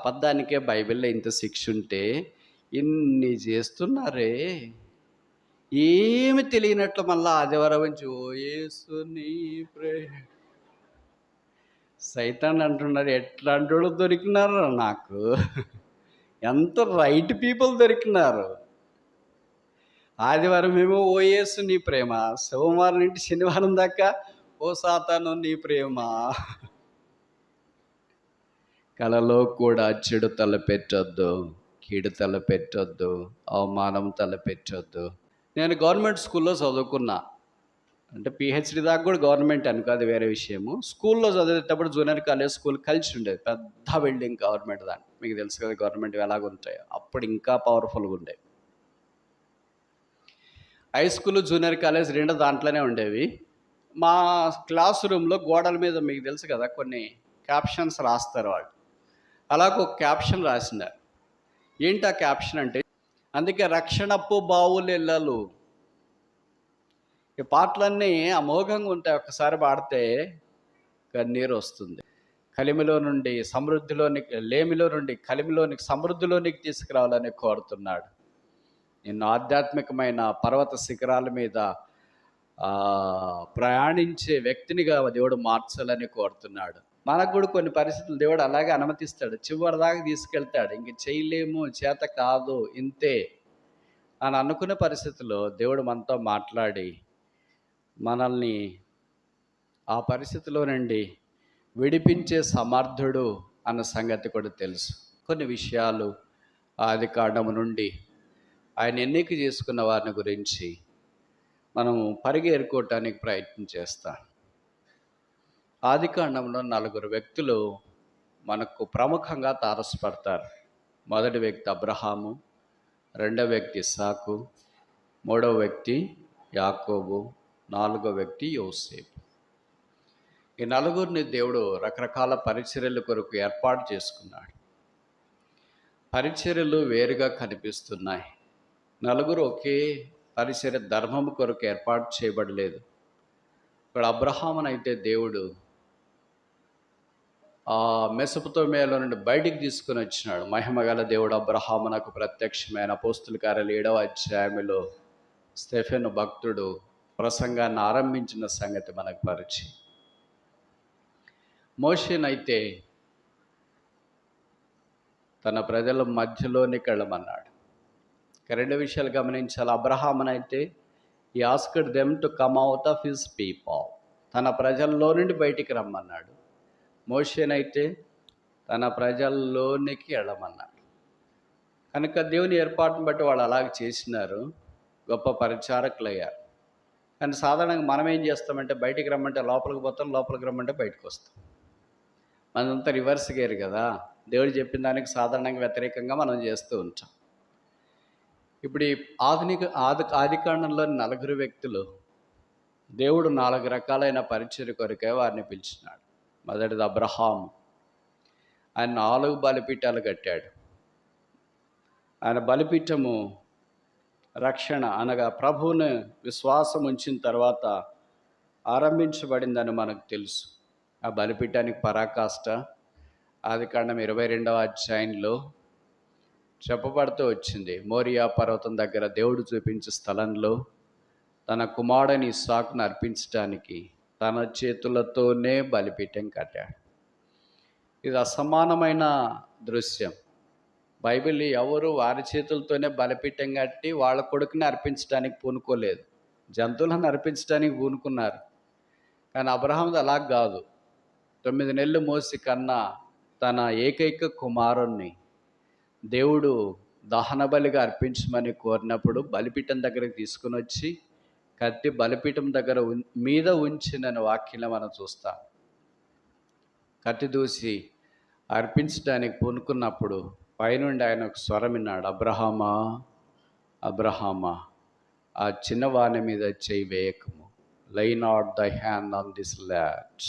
అబద్ధానికే బైబిల్లో ఇంత శిక్ష ఉంటే ఇన్ని చేస్తున్నారే, ఏమి తెలియనట్లు మళ్ళీ ఆదివారం నుంచి ఓ యేసుని సైతాన్ అంటున్నారు. ఎట్లాంటి వాళ్ళు దొరికినారు నాకు, ఎంత రైట్ పీపుల్ దొరికినారు. ఆదివారం ఏమో ఓ యేసు నీ ప్రేమ, సోమవారం నుండి శనివారం దాకా ఓ సాతాను నీ ప్రేమ. కలలో కూడా చెడు తలపెట్టొద్దు, కీడు తలపెట్టొద్దు, అవమానం తలపెట్టొద్దు. నేను గవర్నమెంట్ స్కూల్లో చదువుకున్నా, అంటే పిహెచ్డి దాకా కూడా గవర్నమెంట్ అనుకో, అది వేరే విషయము. స్కూల్లో చదివేటప్పుడు జూనియర్ కాలేజ్ స్కూల్ కలిసి ఉండేది, పెద్ద బిల్డింగ్ గవర్నమెంట్ దాన్ని. మీకు తెలుసు కదా గవర్నమెంట్ ఎలాగుంటాయో, అప్పుడు ఇంకా పవర్ఫుల్గా ఉండేవి. హై స్కూల్ జూనియర్ కాలేజ్ రెండు దాంట్లోనే ఉండేవి. మా క్లాస్ రూమ్లో గోడల మీద మీకు తెలుసు కదా కొన్ని క్యాప్షన్స్ రాస్తారు వాళ్ళు. అలాగ ఒక క్యాప్షన్ రాసినారు. ఏంటి ఆ క్యాప్షన్ అంటే, అందుకే రక్షణప్పు బావులెల్లలు. ఈ పాటలన్నీ అమోఘంగా ఉంటాయి, ఒక్కసారి పాడితే కన్నీరు వస్తుంది. కలిమిలో నుండి సమృద్ధిలోనికి, లేమిలో నుండి కలిమిలోనికి సమృద్ధిలోనికి తీసుకురావాలని కోరుతున్నాడు. నిన్ను ఆధ్యాత్మికమైన పర్వత శిఖరాల మీద ప్రయాణించే వ్యక్తినిగా దేవుడు మార్చాలని కోరుతున్నాడు. మనకు కూడా కొన్ని పరిస్థితులు దేవుడు అలాగే అనుమతిస్తాడు, చివరి దాకా తీసుకెళ్తాడు. ఇంక చేయలేము, చేత కాదు, ఇంతే అని అనుకునే పరిస్థితుల్లో దేవుడు మనతో మాట్లాడి మనల్ని ఆ పరిస్థితిలో నుండి విడిపించే సమర్థుడు అన్న సంగతి కూడా తెలుసు. కొన్ని విషయాలు ఆదికాండము నుండి ఆయన ఎన్నిక చేసుకున్న వారిని గురించి మనం పరిగెరుకోవటానికి ప్రయత్నం చేస్తాం. ఆదికాండంలో 4 వ్యక్తులు మనకు ప్రముఖంగా తారసపడతారు. మొదటి వ్యక్తి అబ్రహాము, రెండవ వ్యక్తి ఇస్సాకు, మూడవ వ్యక్తి యాకోబు, నాలుగో వ్యక్తి యోసేపు. ఈ 4 దేవుడు రకరకాల పరిచర్యల కొరకు ఏర్పాటు చేసుకున్నాడు. పరిచర్యలు వేరుగా కనిపిస్తున్నాయి. 4 ఒకే పరిచర్య ధర్మము కొరకు ఏర్పాటు చేయబడలేదు. ఇక్కడ అబ్రహామునైతే దేవుడు మెసొపొతామియాలో నుండి బయటికి తీసుకుని వచ్చినాడు. మహిమగల దేవుడు అబ్రహామునకు ప్రత్యక్షమైన అపోస్తుల కార్యాలు 7వ అధ్యాయంలో స్టెఫెను భక్తుడు ప్రసంగాన్ని ఆరంభించిన సంగతి మనకు పరిచయం. మోషేనైతే తన ప్రజల మధ్యలోనికి వెళ్ళమన్నాడు. 2 విషయాలు గమనించాలి. అబ్రహామునైతే ఈ asked them to come out of his people, తన ప్రజల్లో నుండి బయటికి రమ్మన్నాడు. మోషేనైతే తన ప్రజల్లోనికి వెళ్ళమన్నాడు. కనుక దేవుని ఏర్పాటును బట్టి వాళ్ళు అలాగే చేసినారు, గొప్ప పరిచారకులు అయ్యారు. కానీ సాధారణంగా మనం ఏం చేస్తామంటే, బయటికి రమ్మంటే లోపలికి పోతాం, లోపలికి రమ్మంటే బయటకు వస్తాం. మనంతా రివర్స్ గేరు కదా. దేవుడు చెప్పిన దానికి సాధారణంగా వ్యతిరేకంగా మనం చేస్తూ ఉంటాం. ఇప్పుడు ఈ ఆదికాండంలో 4 వ్యక్తులు దేవుడు 4 రకాలైన పరిచర్య కొరకే వారిని పిలిచినాడు. మొదటిది అబ్రహాము. ఆయన 4 బలిపీఠాలు కట్టాడు. ఆయన బలిపీఠము రక్షణ అనగా ప్రభువుని విశ్వాసం ఉంచిన తర్వాత ఆరంభించబడిందని మనకు తెలుసు. ఆ బలిపీఠానికి పరాకాష్ట ఆదికాండం 22వ అధ్యాయంలో చెప్పబడుతూ వచ్చింది. మోరియా పర్వతం దగ్గర దేవుడు చూపించే స్థలంలో తన కుమారుడిని ఇస్సాకును అర్పించడానికి తన చేతులతోనే బలిపీఠం కట్టాడు. ఇది అసమానమైన దృశ్యం. బైబిల్ ఎవరు వారి చేతులతోనే బలిపీఠం కట్టి వాళ్ళ కొడుకుని అర్పించడానికి పూనుకోలేదు, జంతువులను అర్పించడానికి పూనుకున్నారు. కానీ అబ్రహాముది అలా కాదు. 9 నెలలు మోసి కన్నా తన ఏకైక కుమారుణ్ణి దేవుడు దహన బలిగా అర్పించమని కోరినప్పుడు బలిపీఠం దగ్గరకు తీసుకుని వచ్చి కత్తి బలిపీఠం దగ్గర మీద ఉంచిన వాక్యంలో మనం చూస్తాం. కత్తి దూసి అర్పించడానికి పూనుకున్నప్పుడు పైనుండి ఆయన ఒక స్వరం విన్నాడు, అబ్రహామా అబ్రహామా, ఆ చిన్నవాని మీద చేయి వేయకము, lay not the hand on this lad.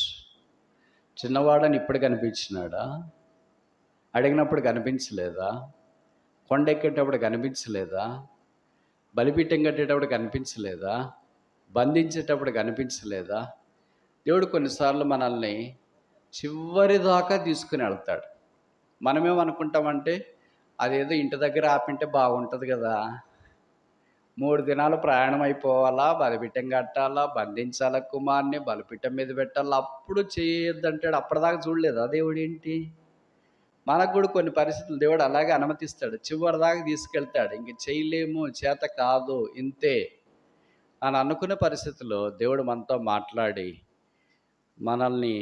చిన్నవాడని ఇప్పుడు కనిపించినాడా? అడిగినప్పుడు కనిపించలేదా? కొండెక్కేటప్పుడు కనిపించలేదా? బలిపీఠం కట్టేటప్పుడు కనిపించలేదా? బంధించేటప్పుడు కనిపించలేదా? దేవుడు కొన్నిసార్లు మనల్ని చివరి దాకా తీసుకుని వెళ్తాడు. మనమేమనుకుంటామంటే అదేదో ఇంటి దగ్గర ఆపింటే బాగుంటుంది కదా, 3 దినాలు ప్రయాణం అయిపోవాలా, బలిపీఠం కట్టాలా, బంధించాలా కుమార్ని, బలిపీఠం మీద పెట్టాలా, అప్పుడు చేయొద్దంటాడు. అప్పటిదాకా చూడలేదా దేవుడు ఏంటి? మనకు కూడా కొన్ని పరిస్థితులు దేవుడు అలాగే అనుమతిస్తాడు, చివరి దాకా తీసుకెళ్తాడు. ఇంక చేయలేము, చేత కాదు, ఇంతే అని అనుకునే పరిస్థితుల్లో దేవుడు మనతో మాట్లాడి మనల్ని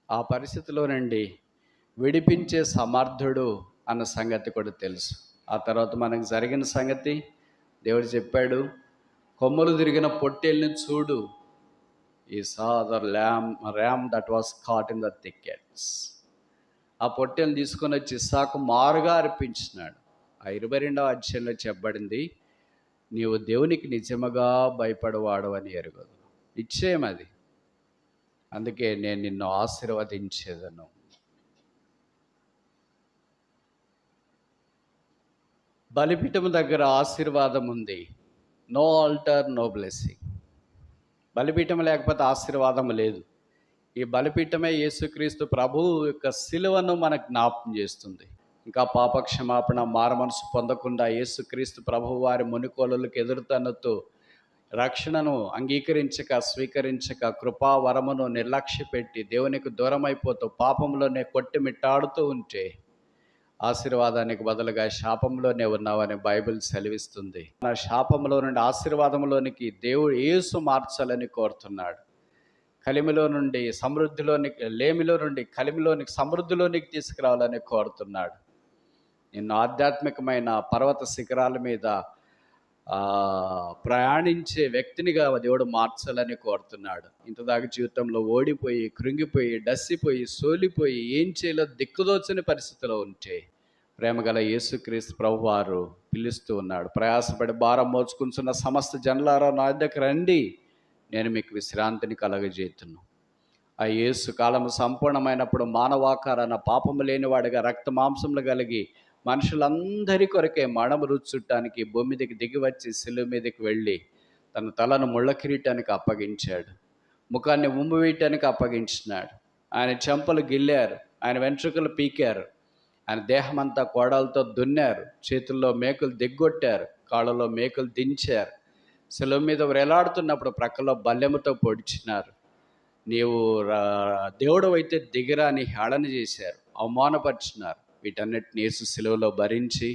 ఆ పరిస్థితిలో నుండి విడిపించే సమర్థుడు అన్న సంగతి కూడా తెలుసు. ఆ తర్వాత మనకు జరిగిన సంగతి దేవుడు చెప్పాడు, కొమ్ములు తిరిగిన పొట్టేల్ని చూడు, ఈ saw the ram that was caught in the thickets. ఆ పొట్టేల్ని తీసుకొని వచ్చి ఇస్సాకు మారుగా అర్పించినాడు. ఆ 22వ అధ్యాయంలో చెప్పబడింది, నీవు దేవునికి నిజముగా భయపడవాడు అని ఎరుగదు. నిశ్చయం అది. అందుకే నేను నిన్ను ఆశీర్వదించేదను. బలిపీఠం దగ్గర ఆశీర్వాదం ఉంది. No altar no blessing. బలిపీఠం లేకపోతే ఆశీర్వాదం లేదు. ఈ బలిపీఠమే యేసుక్రీస్తు ప్రభువు యొక్క శిలువను మనకు జ్ఞాపకం చేస్తుంది. ఇంకా పాపక్షమాపణ మారమనసు పొందకుండా యేసుక్రీస్తు ప్రభువు వారి మునికోలులకు ఎదురుతన్నుతూ రక్షణను అంగీకరించక స్వీకరించక కృపావరమును నిర్లక్ష్య పెట్టి దేవునికి దూరం అయిపోతూ పాపంలోనే కొట్టిమిట్టాడుతూ ఉంటే ఆశీర్వాదానికి బదులుగా శాపంలోనే ఉన్నావని బైబిల్ సెలవిస్తుంది. ఆ శాపంలో నుండి ఆశీర్వాదంలోనికి దేవుడు యేసు మార్చాలని కోరుతున్నాడు. కలిమిలో నుండి సమృద్ధిలోనికి, లేమిలో నుండి కలిమిలోనికి సమృద్ధిలోనికి తీసుకురావాలని కోరుతున్నాడు. నిన్ను ఆధ్యాత్మికమైన పర్వత శిఖరాల మీద ప్రయాణించే వ్యక్తినిగా దేవుడు మార్చాలని కోరుతున్నాడు. ఇంతదాకా జీవితంలో ఓడిపోయి, కృంగిపోయి, డస్సిపోయి, సోలిపోయి, ఏం చేయాలో దిక్కుదోచని పరిస్థితిలో ఉంటే ప్రేమగల యేసుక్రీస్తు ప్రభువారు పిలుస్తూ ఉన్నాడు. ప్రయాసపడి భారం మోచుకుంటున్న సమస్త జనులారా నా దగ్గర రండి, నేను మీకు విశ్రాంతిని కలగజేతును. ఆ యేసు కాలము సంపూర్ణమైనప్పుడు మానవాకారాన పాపము లేనివాడిగా రక్త మాంసములు కలిగి మనుషులందరి కొరకే మడము రుచుట్టానికి భూమి మీదకి దిగి వచ్చి శిలువ మీదకి వెళ్ళి తన తలను ముళ్ళ కిరీటానికి అప్పగించాడు, ముఖాన్ని ఉమ్ము వేయటానికి అప్పగించినాడు. ఆయన చెంపలు గిల్లారు, ఆయన వెంట్రుకలు పీకారు, ఆయన దేహమంతా కోడాలతో దున్నారు, చేతుల్లో మేకులు దిగ్గొట్టారు, కాళ్ళలో మేకులు దించారు. శిలువ మీద వేలాడుతున్నప్పుడు ప్రక్కలో బల్లెముతో పొడిచినారు. నీవు దేవుడు అయితే దిగిరా అని హేళన చేశారు, అవమానపరిచినారు. వీటన్నిటిని యేసు శిలువలో భరించి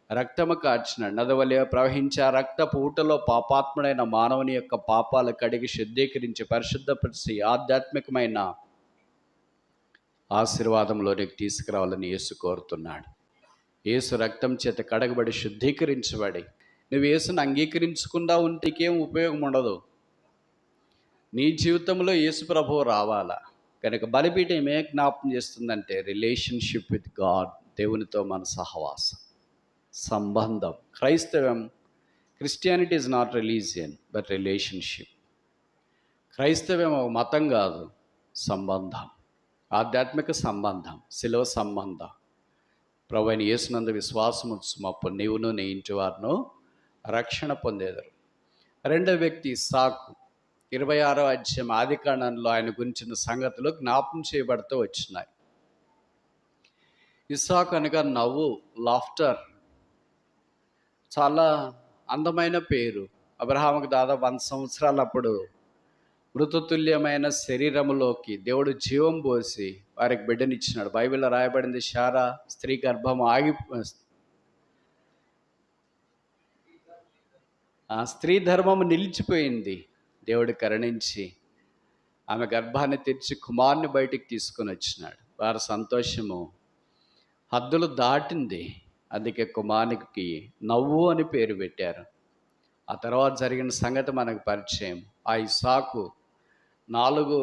రక్తము కార్చినాడు. నదవలే ప్రవహించే ఆ రక్తపు ఊటలో పాపాత్ముడైన మానవుని యొక్క పాపాలు కడిగి శుద్ధీకరించి పరిశుద్ధపరిచి ఆధ్యాత్మికమైన ఆశీర్వాదంలోనికి తీసుకురావాలని యేసు కోరుతున్నాడు. యేసు రక్తం చేత కడగబడి శుద్ధీకరించబడి నువ్వు యేసును అంగీకరించకుండా ఉంటే ఇంకేం ఉపయోగం ఉండదు. నీ జీవితంలో యేసు ప్రభువు రావాలా కనుక బలిపీఠం ఏం జ్ఞాపకం చేస్తుందంటే రిలేషన్షిప్ విత్ గాడ్, దేవునితో మన సహవాసం, సంబంధం. క్రైస్తవం, Christianity is not religion but relationship. క్రైస్తవం ఒక మతం కాదు, సంబంధం, ఆధ్యాత్మిక సంబంధం, శిలువ సంబంధం. ప్రభువైన యేసునందు విశ్వాసము అప్పుడు నీవును నీ ఇంటి వారును రక్షణ పొందేదరు. రెండవ వ్యక్తి ఇస్సాకు. 26వ అధ్యాయం ఆదికాండంలో ఆయన గురించిన సంగతులు జ్ఞాపకం చేయబడుతూ వచ్చినాయి. ఇస్సాకు అనగా నవ్వు, లాఫ్టర్. చాలా అందమైన పేరు. అబ్రహాముకు దాదాపు 100 సంవత్సరాలప్పుడు మృతతుల్యమైన శరీరములోకి దేవుడు జీవం పోసి వారికి బిడ్డనిచ్చినాడు. బైబిల్లో రాయబడింది, శారా స్త్రీ గర్భం స్త్రీ ధర్మము నిలిచిపోయింది. దేవుడు కరుణించి ఆమె గర్భాన్ని తెరిచి కుమారుని బయటికి తీసుకొని వచ్చినాడు. వారి సంతోషము హద్దులు దాటింది. అందుకే కుమారునికి నవ్వు అని పేరు పెట్టారు. ఆ తర్వాత జరిగిన సంగతి మనకు పరిచయం. ఆ ఇస్సాకు 4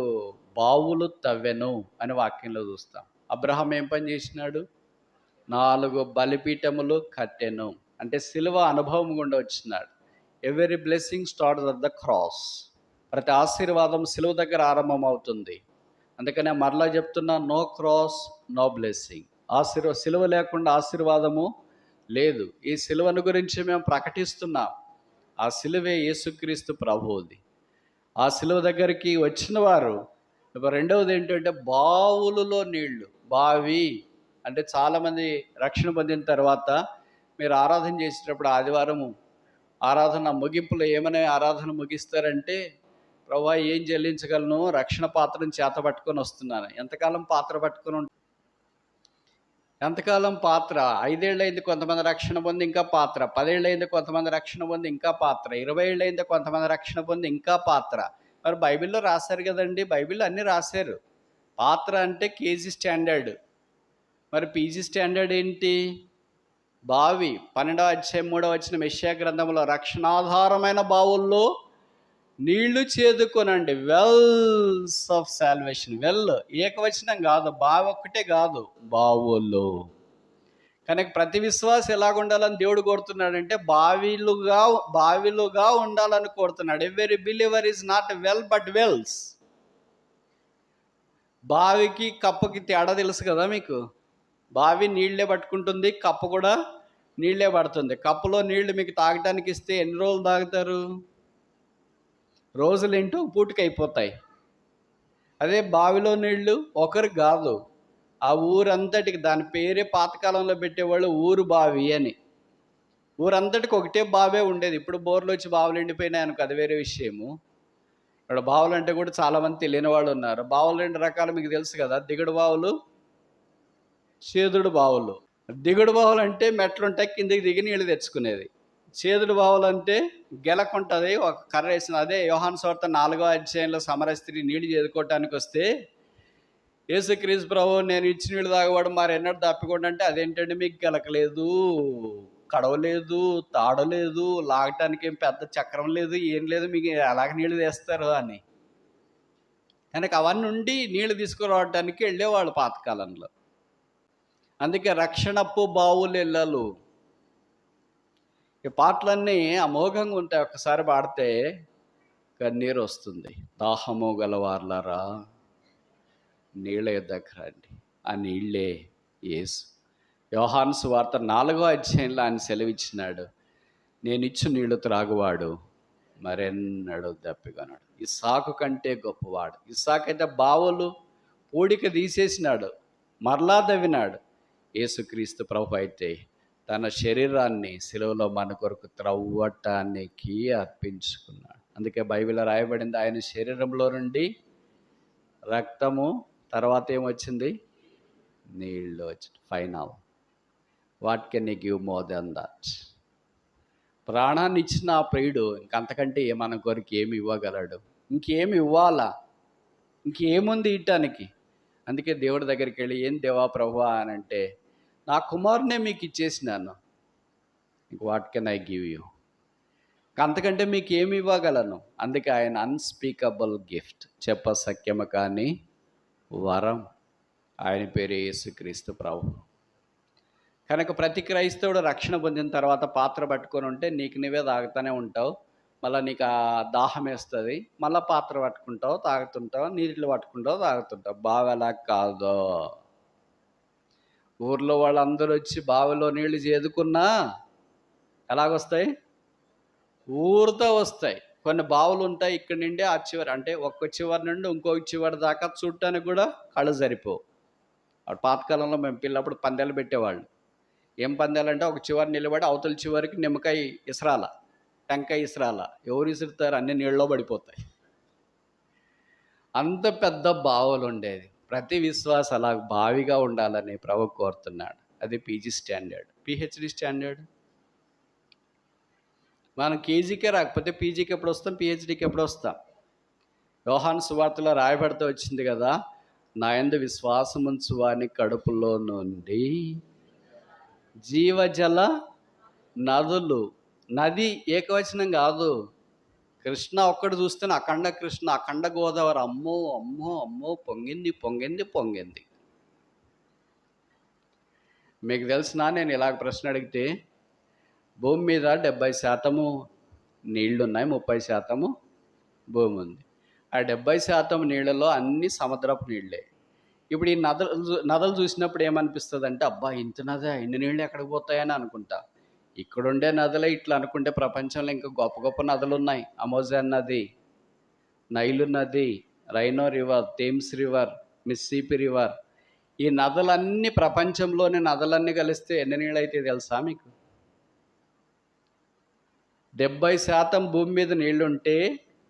బావులు తవ్వెను అని వాక్యంలో చూస్తాం. అబ్రహాం ఏం పని చేసినాడు? 4 బలిపీఠములు కట్టెను. అంటే సిలువ అనుభవం గుండా వచ్చినాడు. Every blessing starts at the cross. ప్రతి ఆశీర్వాదం సిలువ దగ్గర ఆరంభం అవుతుంది. అందుకనే మరలా చెప్తున్నా, నో క్రాస్ నో బ్లెస్సింగ్. సిలువ లేకుండా ఆశీర్వాదము లేదు. ఈ సిలువను గురించి మేము ప్రకటిస్తున్నాం. ఆ సిలువే యేసుక్రీస్తు ప్రభువుది. ఆ సిలువ దగ్గరికి వచ్చిన వారు రెండవది ఏంటంటే బావులలో నీళ్లు. బావి అంటే చాలామంది రక్షణ పొందిన తర్వాత మీరు ఆరాధన చేసేటప్పుడు ఆదివారము ఆరాధన ముగింపులో ఏమనే ఆరాధన ముగిస్తారంటే, ప్రభువా ఏం చెల్లించగలను, రక్షణ పాత్రను చేత పట్టుకొని వస్తున్నాను. ఎంతకాలం పాత్ర పట్టుకొని ఎంతకాలం పాత్ర? 5 ఏళ్ళైంది కొంతమంది రక్షణ పొంది ఇంకా పాత్ర, 10 ఏళ్ళైంది కొంతమంది రక్షణ పొంది ఇంకా పాత్ర, 20 ఏళ్ళైంది కొంతమంది రక్షణ పొంది ఇంకా పాత్ర. మరి బైబిల్లో రాశారు కదండి, బైబిల్లో అన్నీ రాశారు. పాత్ర అంటే కేజీ స్టాండర్డ్, మరి పీజీ స్టాండర్డ్ ఏంటి? బావి. 12వ అధ్యాయం 3వ వచనం యెషయా గ్రంథంలో, రక్షణాధారమైన బావుల్లో నీళ్లు చేదుకొనండి, వెల్స్ ఆఫ్ సాల్వేషన్. వెల్ ఏకవచనం కాదు, బావి ఒక్కటే కాదు, బావులు. కనుక ప్రతి విశ్వాసం ఎలాగుండాలని దేవుడు కోరుతున్నాడంటే బావిలుగా ఉండాలని కోరుతున్నాడు. Every believer is not well but wells. బావికి కప్పకి తేడా తెలుసు కదా మీకు. బావి నీళ్లే పట్టుకుంటుంది, కప్ప కూడా నీళ్లే పడుతుంది. కప్పులో నీళ్లు మీకు తాగటానికి ఇస్తే ఎన్ని రోజులు తాగుతారు? రోజులేంటో పూటకి అయిపోతాయి. అదే బావిలో నీళ్లు ఒకరికి కాదు, ఆ ఊరంతటికి, దాని పేరే పాతకాలంలో పెట్టేవాళ్ళు ఊరు బావి అని. ఊరంతటికి ఒకటే బావే ఉండేది. ఇప్పుడు బోర్లు వచ్చి బావులు ఎండిపోయినాయి అనుకో, అది వేరే విషయము. ఇక్కడ బావులు అంటే కూడా చాలామంది తెలియని వాళ్ళు ఉన్నారు. బావులు 2 రకాలు మీకు తెలుసు కదా, దిగుడు బావులు, చేదుడు బావులు. దిగుడు బావులు అంటే మెట్లుంటాయి, కిందికి దిగి నీళ్ళు తెచ్చుకునేది. చేదుడు బావులు అంటే గెలకుంటుంది, ఒక కర్ర వేసిన. అదే యోహాను సువార్త 4వ అధ్యాయంలో సమర స్త్రీ నీళ్ళు చేదుకోవటానికి వస్తే, యేసుక్రీస్తు ప్రభు నేను ఇచ్చి నీళ్ళు తాగవాడు మరి ఎన్నడూ తప్పికోండి అంటే, అదేంటంటే మీకు గెలకలేదు, కడవలేదు, తాడలేదు, లాగటానికి ఏం పెద్ద చక్రం లేదు, ఏం లేదు, మీకు ఎలాగ నీళ్ళు తెస్తారు అని. కనుక అవన్నీ ఉండి నీళ్ళు తీసుకురావడానికి వెళ్ళేవాళ్ళు పాతకాలంలో. అందుకే రక్షణపు బావులు ఇళ్ళలు. ఈ పాటలన్నీ అమోఘంగా ఉంటాయి. ఒక్కసారి పాడితే కన్నీరు వస్తుంది. దాహము గలవార్లారా నీళ్ళ యొద్దకు రండి, ఆ నీళ్ళే యేసు. యోహాను సువార్త 4వ అధ్యాయంలో ఆయన సెలవిచ్చినాడు, నేను ఇచ్చు నీళ్లు త్రాగువాడు మరెన్నడూ దప్పికొనడు. ఇస్సాకు కంటే గొప్పవాడు. ఇస్సాకు అయితే బావులు పూడిక తీసేసినాడు, మరలా దవ్వినాడు. యేసుక్రీస్తు ప్రభు అయితే తన శరీరాన్ని సిలువలో మన కొరకు త్రవ్వటానికి అర్పించుకున్నాడు. అందుకే బైబిల్లో రాయబడింది, ఆయన శరీరంలో నుండి రక్తము, తర్వాత ఏమొచ్చింది? నీళ్ళు వచ్చింది. Final. What can you give more than that? ప్రాణాన్ని ఇచ్చిన ఆ ప్రియుడు ఇంకంతకంటే మన కొరకు ఏమి ఇవ్వగలడు? ఇంకేమి ఇవ్వాలా? ఇంకేముంది ఇవ్వటానికి? అందుకే దేవుడి దగ్గరికి వెళ్ళి, ఏం దేవా ప్రభువా అని అంటే, నా కుమారునే మీకు ఇచ్చేసినాను, what can I give you? అంతకంటే మీకు ఏమి ఇవ్వగలను? అందుకే ఆయన అన్స్పీకబుల్ గిఫ్ట్, చెప్పసఖ్యము కానీ వరం. ఆయన పేరు యేసుక్రీస్తు ప్రభు. కనుక ప్రతి క్రైస్తవుడు రక్షణ పొందిన తర్వాత పాత్ర పట్టుకొని ఉంటే నీకు నువ్వే తాగుతూనే ఉంటావు. మళ్ళీ నీకు ఆ దాహం వేస్తుంది, మళ్ళీ పాత్ర పట్టుకుంటావు, తాగుతుంటావు, నీళ్ళు పట్టుకుంటావు, తాగుతుంటావు. బావలా కాదు. ఊర్లో వాళ్ళందరూ వచ్చి బావిలో నీళ్లు చేదుకున్నా ఎలాగొస్తాయి? ఊరితో వస్తాయి. కొన్ని బావులు ఉంటాయి ఇక్కడి నుండి ఆ చివరి, అంటే ఒక్క చివరి నుండి ఇంకొక చివరి దాకా చూడటానికి కూడా కళ్ళు సరిపోవు. పాతకాలంలో మేము పిల్లప్పుడు పందాలు పెట్టేవాళ్ళు. ఏం పందాలంటే, ఒక చివరి నిలబడి అవతల చివరికి నిమ్మకాయ ఇసరాల, టెంకాయ ఇసరాల. ఎవరు ఇసురుతారు? అన్ని నీళ్ళలో పడిపోతాయి. అంత పెద్ద బావులు ఉండేది. ప్రతి విశ్వాస అలా బావిగా ఉండాలని ప్రభు కోరుతున్నాడు. అది పీజీ స్టాండర్డ్. పిహెచ్డి స్టాండర్డ్ మనం కేజీకే రాకపోతే పీజీకి ఎప్పుడు వస్తాం? పిహెచ్డీకి ఎప్పుడు వస్తాం? యోహాను సువార్తలో రాయబడితే వచ్చింది కదా, నా యందు విశ్వాసముంచు వాని కడుపులో నుండి జీవజల నదులు. నది ఏకవచనం కాదు. కృష్ణ ఒక్కడు చూస్తేనే అఖండ కృష్ణ, అఖండ గోదావరి. అమ్మో అమ్మో అమ్మో, పొంగింది పొంగింది పొంగింది. మీకు తెలిసినా, నేను ఇలాగ ప్రశ్న అడిగితే, భూమి మీద 70% నీళ్లున్నాయి, 30% భూమి ఉంది. ఆ 70% నీళ్ళలో అన్ని సముద్రపు నీళ్ళే. ఇప్పుడు ఈ నదులు చూసినప్పుడు ఏమనిపిస్తుంది అంటే, అబ్బా ఇంత నదా, ఇన్ని నీళ్ళు ఎక్కడికి పోతాయని అనుకుంటా. ఇక్కడుండే నదులే ఇట్లా అనుకుంటే ప్రపంచంలో ఇంకా గొప్ప గొప్ప నదులు ఉన్నాయి. అమెజాన్ నది, నైలు నది, rhino river, Thames river, Mississippi river, ఈ నదులన్నీ, ప్రపంచంలోని నదులన్నీ కలిస్తే ఎన్ని నీళ్ళు అయితే తెలుసా మీకు? 70% భూమి మీద నీళ్లుంటే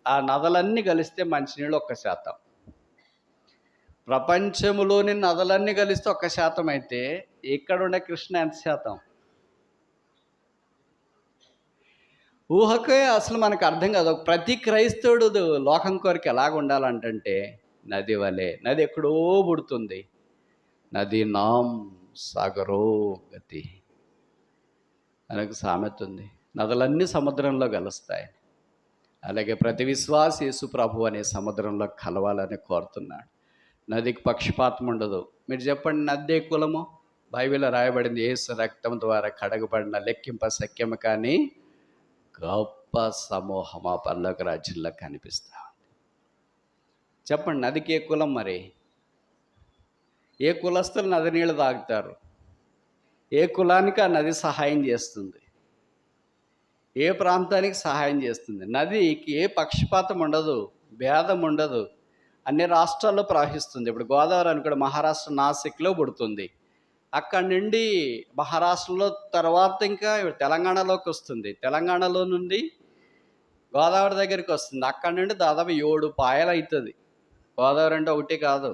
ఆ నదులన్నీ కలిస్తే మంచినీళ్ళు 1%. ప్రపంచంలోని నదులన్నీ కలిస్తే 1% అయితే ఇక్కడ ఉండే కృష్ణ ఎంత శాతం? ఊహకే అసలు మనకు అర్థం కాదు. ప్రతి క్రైస్తవుడు లోకం కొరకు ఎలాగ ఉండాలంటే నది వలె. నది ఎక్కడో పుడుతుంది. నది నాం సాగరో గతి అనకు సామెత ఉంది. నదులన్నీ సముద్రంలో కలుస్తాయి. అలాగే ప్రతి విశ్వాసి యేసు ప్రభు అనే సముద్రంలో కలవాలని కోరుతున్నాడు. నదికి పక్షపాతం ఉండదు. మీరు చెప్పండి, నది ఏ కులము? బైబిల్లో రాయబడింది, యేసు రక్తం ద్వారా కడగబడిన లెక్కింప సఖ్యము కానీ గొప్ప సమూహం ఆ పరలోక రాజ్యంలో కనిపిస్తా ఉంది. చెప్పండి, నదికి ఏ కులం? మరి ఏ కులస్తులు నది నీళ్ళు తాగుతారు? ఏ కులానికి ఆ నది సహాయం చేస్తుంది? ఏ ప్రాంతానికి సహాయం చేస్తుంది? నదికి ఏ పక్షపాతం ఉండదు, భేదం ఉండదు. అన్ని రాష్ట్రాల్లో ప్రవహిస్తుంది. ఇప్పుడు గోదావరి అనుకోండి, మహారాష్ట్ర నాసిక్లో పుడుతుంది. అక్కడి నుండి మహారాష్ట్రలో తర్వాత ఇంకా తెలంగాణలోకి వస్తుంది. తెలంగాణలో నుండి గోదావరి దగ్గరికి వస్తుంది. అక్కడి నుండి దాదాపు 7 పాయలు అవుతుంది. గోదావరి అంటే ఒకటి కాదు,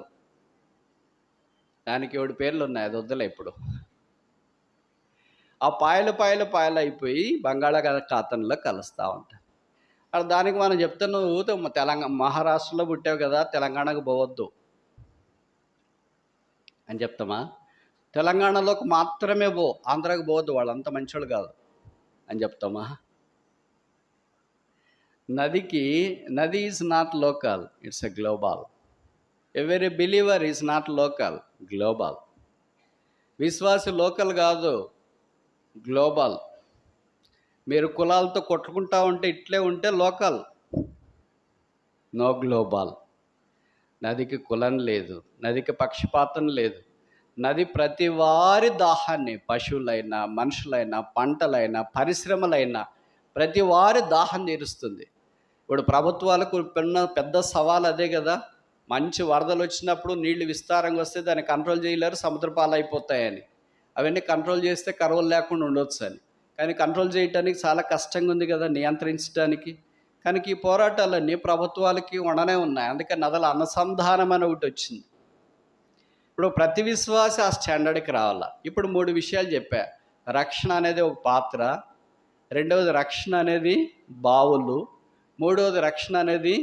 దానికి 7 పేర్లు ఉన్నాయి. అది వద్దులే ఇప్పుడు. ఆ పాయలు అయిపోయి బంగాళాఖాతంలో కలుస్తూ ఉంటాయి. దానికి మనం చెప్తే, నువ్వు మహారాష్ట్రలో పుట్టావు కదా, తెలంగాణకు పోవద్దు అని చెప్తామా? తెలంగాణలోకి మాత్రమే పో, ఆంధ్రాకి పోవద్దు, వాళ్ళంత మంచోళ్ళు కాదు అని చెప్తామా? నది is not local, it's a global. Every believer is not local, global. విశ్వాసి లోకల్ కాదు, గ్లోబల్. మీరు కులాలతో కొట్టుకుంటా ఉంటే, ఇట్లే ఉంటే లోకల్, నో గ్లోబల్. నదికి కులం లేదు, నదికి పక్షపాతం లేదు. నది ప్రతి వారి దాహాన్ని, పశువులైనా, మనుషులైనా, పంటలైనా, పరిశ్రమలైనా ప్రతి వారి దాహం తీరుస్తుంది. ఇప్పుడు ప్రభుత్వాలకు పెద్ద సవాల్ అదే కదా. మంచి వరదలు వచ్చినప్పుడు నీళ్లు విస్తారంగా వస్తే దాన్ని కంట్రోల్ చేయలేరు, సముద్ర పాలైపోతాయని. అవన్నీ కంట్రోల్ చేస్తే కరువులు లేకుండా ఉండొచ్చు అని. కానీ కంట్రోల్ చేయడానికి చాలా కష్టంగా ఉంది కదా, నియంత్రించడానికి. కానీ ఈ పోరాటాలన్నీ ప్రభుత్వాలకి ఉండనే ఉన్నాయి. అందుకే నదుల అనుసంధానం అని ఒకటి వచ్చింది. ఇప్పుడు ప్రతి విశ్వాసి ఆ స్టాండర్డ్కి రావాలా. ఇప్పుడు 3 విషయాలు చెప్పా. రక్షణ అనేది ఒక పాత్ర, రెండవది రక్షణ అనేది బావులు, మూడవది రక్షణ అనేది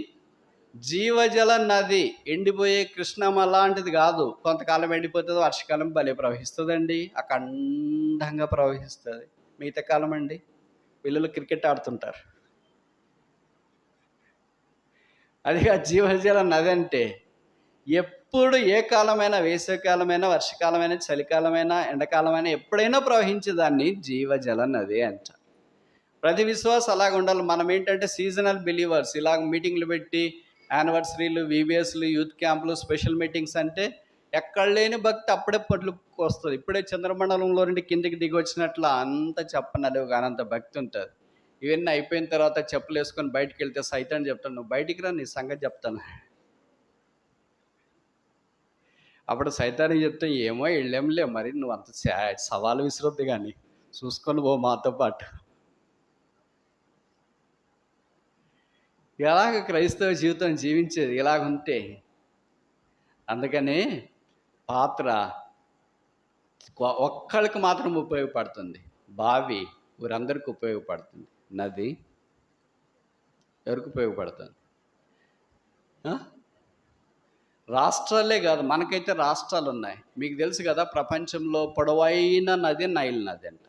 జీవజల నది. ఎండిపోయే కృష్ణమ్మ లాంటిది కాదు, కొంతకాలం ఎండిపోతుంది, వర్షకాలం భలే ప్రవహిస్తుందండి, అఖండంగా ప్రవహిస్తుంది. మిగతా కాలం అండి పిల్లలు క్రికెట్ ఆడుతుంటారు. అదిగా జీవజల నది అంటే. ఎప్పుడు ఏ కాలమైనా, వేసవికాలమైనా, వర్షకాలమైనా, చలికాలమైనా, ఎండాకాలమైనా ఎప్పుడైనా ప్రవహించేదాన్ని జీవజల నది అంట. ప్రతి విశ్వాసం అలాగ ఉండాలి. మనం ఏంటంటే సీజనల్ బిలీవర్స్. ఇలాగ మీటింగ్లు పెట్టి, యానివర్సరీలు, వివిఎస్లు, యూత్ క్యాంపులు, స్పెషల్ మీటింగ్స్ అంటే ఎక్కడ లేని భక్తి అప్పుడే పట్లుకు వస్తుంది. ఇప్పుడే చంద్రమండలంలో నుండి కిందికి దిగి వచ్చినట్లు అంత చెప్పనలేవు కానీ అంత భక్తి ఉంటుంది. ఇవన్నీ అయిపోయిన తర్వాత చెప్పులు వేసుకొని బయటికి వెళ్తే సైతాన్ని చెప్తాను, నువ్వు బయటికి రా, నీ సంగతి చెప్తాను. అప్పుడు సైతానికి చెప్తే, ఏమో వెళ్ళాంలే, మరి నువ్వు అంత సవాలు విసిరొద్దు కానీ చూసుకొని పో మాతో పాటు. ఎలాగ క్రైస్తవ జీవితం జీవించేది ఇలాగుంటే. అందుకని పాత్ర ఒక్కళ్ళకి మాత్రం ఉపయోగపడుతుంది, బావి ఊరందరికీ ఉపయోగపడుతుంది, నది ఎవరికి ఉపయోగపడుతుంది? రాష్ట్రాలే కాదు, మనకైతే రాష్ట్రాలు ఉన్నాయి. మీకు తెలుసు కదా, ప్రపంచంలో పొడవైన నది నైల్ నది అంట.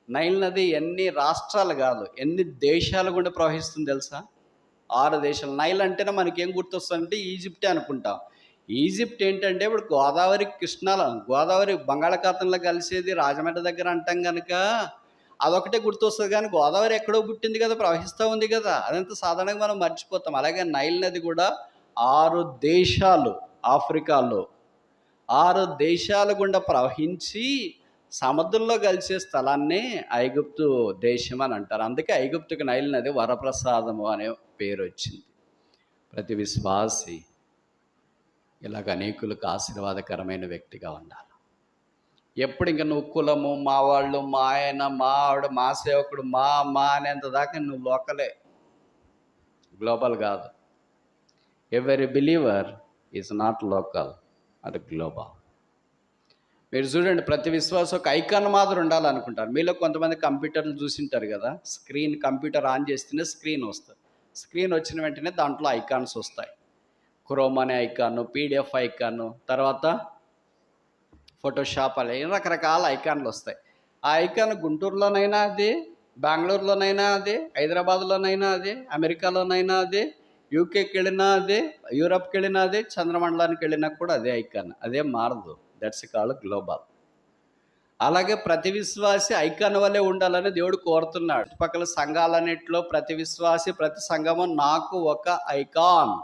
నైల్ నది ఎన్ని రాష్ట్రాలు కాదు, ఎన్ని దేశాలు కూడా ప్రవహిస్తుంది తెలుసా? 6 దేశాలు. నైల్ అంటేనే మనకేం గుర్తొస్తుందంటే ఈజిప్టే అనుకుంటాం. ఈజిప్ట్ ఏంటంటే, ఇప్పుడు గోదావరి బంగాళాఖాతంలో కలిసేది రాజమండ్రి దగ్గర అంటాం కనుక అదొకటే గుర్తొస్తుంది. కానీ గోదావరి ఎక్కడో పుట్టింది కదా, ప్రవహిస్తూ ఉంది కదా, అదంతా సాధారణంగా మనం మర్చిపోతాం. అలాగే నైల్ నది కూడా 6 దేశాలు, ఆఫ్రికాలో 6 దేశాల గుండా ప్రవహించి సముద్రంలో కలిసే స్థలాన్నే ఐగుప్తు దేశం అని అంటారు. అందుకే ఐగుప్తుకి నైల్ నది వరప్రసాదము అనే పేరు వచ్చింది. ప్రతి విశ్వాసి ఇలాగ అనేకులకు ఆశీర్వాదకరమైన వ్యక్తిగా ఉండాలి. ఎప్పుడు ఇంక నువ్వు కులము, మా వాళ్ళు, మా ఆయన, మా ఆవిడ, మా సేవకుడు, మా అనేంత దాకా నువ్వు లోకలే, గ్లోబల్ కాదు. Every believer is not local, అది గ్లోబల్. మీరు చూడండి, ప్రతి విశ్వాసం ఒక ఐకాన్ మాదిరి ఉండాలనుకుంటారు. మీలో కొంతమంది కంప్యూటర్లు చూసింటారు కదా, కంప్యూటర్ ఆన్ చేస్తేనే స్క్రీన్ వస్తుంది. స్క్రీన్ వచ్చిన వెంటనే దాంట్లో ఐకాన్స్ వస్తాయి. క్రోమ్ అనే ఐకాను, పీడిఎఫ్ ఐకాను, తర్వాత ఫోటోషాప్ అనే రకరకాల ఐకాన్లు వస్తాయి. ఆ ఐకాన్ గుంటూరులోనైనా అదే, బెంగళూరులోనైనా అదే, హైదరాబాద్లోనైనా అదే, అమెరికాలోనైనా అదే, యూకేకి వెళ్ళినా అదే, యూరప్కి వెళ్ళినా అదే, చంద్రమండలానికి వెళ్ళినా కూడా అదే ఐకాన్, అదే మారదు. That's called global. అలాగే ప్రతి విశ్వాసి ఐకాన్ వల్లే ఉండాలని దేవుడు కోరుతున్నాడు. చుట్టుపక్కల సంఘాలన్నింటిలో ప్రతి విశ్వాసి, ప్రతి సంఘము నాకు ఒక ఐకాన్.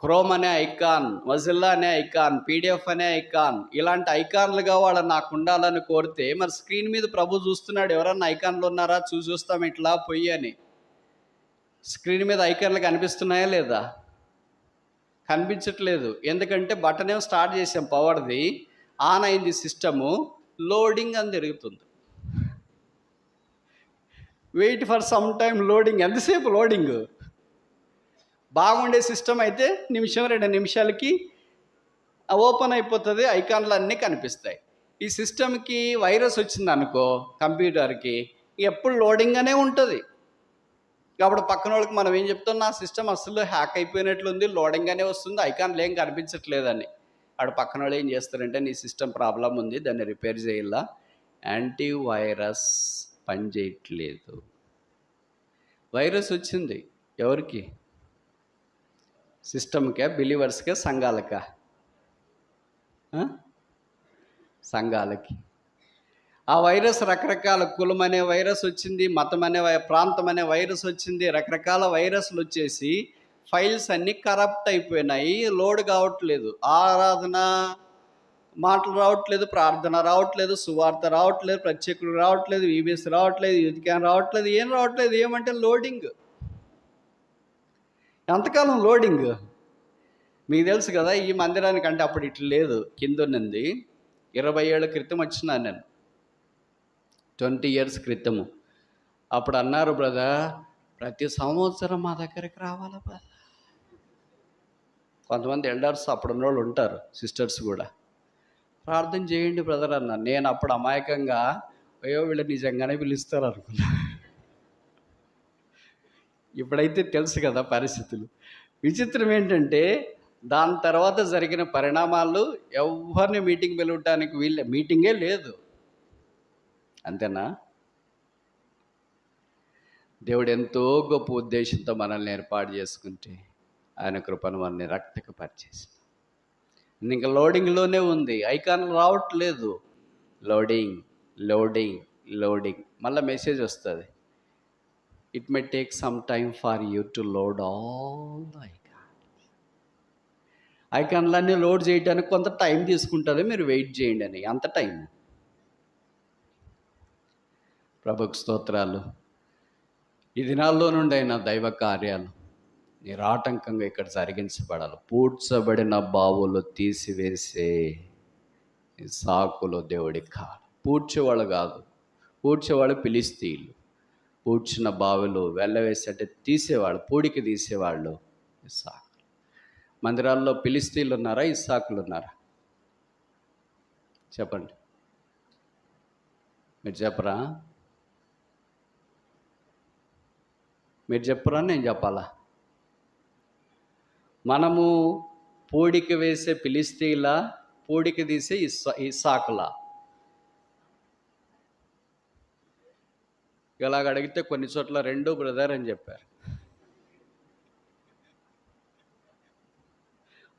క్రోమ్ అనే ఐకాన్, మొజిల్లా అనే ఐకాన్, పీడిఎఫ్ అనే ఐకాన్, ఇలాంటి ఐకాన్లుగా వాళ్ళు నాకు ఉండాలని కోరితే, మరి స్క్రీన్ మీద ప్రభు చూస్తున్నాడు, ఎవరన్నా ఐకాన్లు ఉన్నారా చూస్తాం ఇట్లా పొయ్యి అని. స్క్రీన్ మీద ఐకాన్లు కనిపిస్తున్నాయా లేదా? కనిపించట్లేదు. ఎందుకంటే బటన్ ఏమో స్టార్ట్ చేసాం, పవర్ది ఆన్ అయింది, సిస్టము లోడింగ్ అని జరుగుతుంది. Wait for some time loading. ఎంతసేపు లోడింగ్? బాగుండే సిస్టమ్ అయితే నిమిషం 2 నిమిషాలకి ఓపెన్ అయిపోతుంది, ఐకాన్లు అన్నీ కనిపిస్తాయి. ఈ సిస్టమ్కి వైరస్ వచ్చింది అనుకో, కంప్యూటర్కి ఎప్పుడు లోడింగ్గానే ఉంటుంది. కాబట్టి పక్కన వాళ్ళకి మనం ఏం చెప్తాం, నా సిస్టమ్ అసలు హ్యాక్ అయిపోయినట్లుంది, లోడింగ్గానే వస్తుంది, ఐకాన్లు ఏం కనిపించట్లేదని. ఆడు పక్కన వాళ్ళు ఏం చేస్తారంటే, నీ సిస్టమ్ ప్రాబ్లం ఉంది, దాన్ని రిపేర్ చేయాలా, యాంటీవైరస్ పనిచేయట్లేదు. వైరస్ వచ్చింది ఎవరికి? సిస్టమ్కే, బిలీవర్స్కే, సంఘాలకా? సంఘాలకి. ఆ వైరస్ రకరకాల, కులం అనే వైరస్ వచ్చింది, మతం అనే ప్రాంతం అనే వైరస్ వచ్చింది, రకరకాల వైరస్లు వచ్చేసి ఫైల్స్ అన్నీ కరప్ట్ అయిపోయినాయి, లోడ్ కావట్లేదు, ఆరాధన మాటలు రావట్లేదు, ప్రార్థన రావట్లేదు, సువార్త రావట్లేదు, ప్రత్యేకులు రావట్లేదు, ఈబీఎస్ రావట్లేదు, యూత్క్యాన్ రావట్లేదు, ఏం రావట్లేదు. ఏమంటే లోడింగ్. ఎంతకాలం లోడింగ్? మీకు తెలుసు కదా, ఈ మందిరానికి అంటే అప్పుడు ఇట్లా లేదు, కింద ఉన్నది 20 ఏళ్ళ క్రితం వచ్చినాను నేను, 20 years క్రితము. అప్పుడు అన్నారు, బ్రదర్ ప్రతి సంవత్సరం మా దగ్గరికి రావాలా బ్రదర్. కొంతమంది ఎల్డర్స్ అప్పుడున్న వాళ్ళు ఉంటారు, సిస్టర్స్ కూడా, ప్రార్థన చేయండి బ్రదర్ అన్నారు. నేను అప్పుడు అమాయకంగా, అయ్యో వీళ్ళు నిజంగానే పిలుస్తారు అనుకున్నా. ఇప్పుడైతే తెలుసు కదా పరిస్థితులు. విచిత్రం ఏంటంటే, దాని తర్వాత జరిగిన పరిణామాలు ఎవరిని మీటింగ్ పిలవటానికి మీటింగే లేదు. అంతేనా? దేవుడు ఎంతో గొప్ప ఉద్దేశంతో మనల్ని ఏర్పాటు చేసుకుంటే ఆయన కృపను మనల్ని రక్తకపరిచేసి, ఇంకా లోడింగ్లోనే ఉంది, ఐకాన్లు రావట్లేదు. లోడింగ్ లోడింగ్ లోడింగ్, మళ్ళీ మెసేజ్ వస్తుంది, it may take some time for you to load all the ఐకాన్లన్నీ లోడ్ చేయడానికి కొంత టైం తీసుకుంటుంది, మీరు వెయిట్ చేయండి అని. అంత టైం. ప్రభుకు స్తోత్రాలు. ఈ దినాల్లో నుండి అయిన దైవ కార్యాలు నిరాటంకంగా ఇక్కడ జరిగించబడాలి. పూడ్చబడిన బావులు తీసివేసే సాకులు దేవుడికి కాదు. పూడ్చేవాళ్ళు కాదు, పూడ్చేవాళ్ళు ఫిలిష్తీయులు. పూడ్చిన బావులు వెళ్ళవేసి అంటే తీసేవాళ్ళు, పూడికి తీసేవాళ్ళు ఇస్సాకు. మందిరాల్లో ఫిలిష్తీయులు ఉన్నారా, ఇస్సాకులు ఉన్నారా? చెప్పండి, మీరు చెప్పరా? మీరు చెప్పరా, నేను చెప్పాలా? మనము పూడికి వేసే ఫిలిష్తీయులా, పూడికి తీసే ఇస్సాకులా? ఇలాగ అడిగితే కొన్ని చోట్ల 2 బ్రదర్ అని చెప్పారు.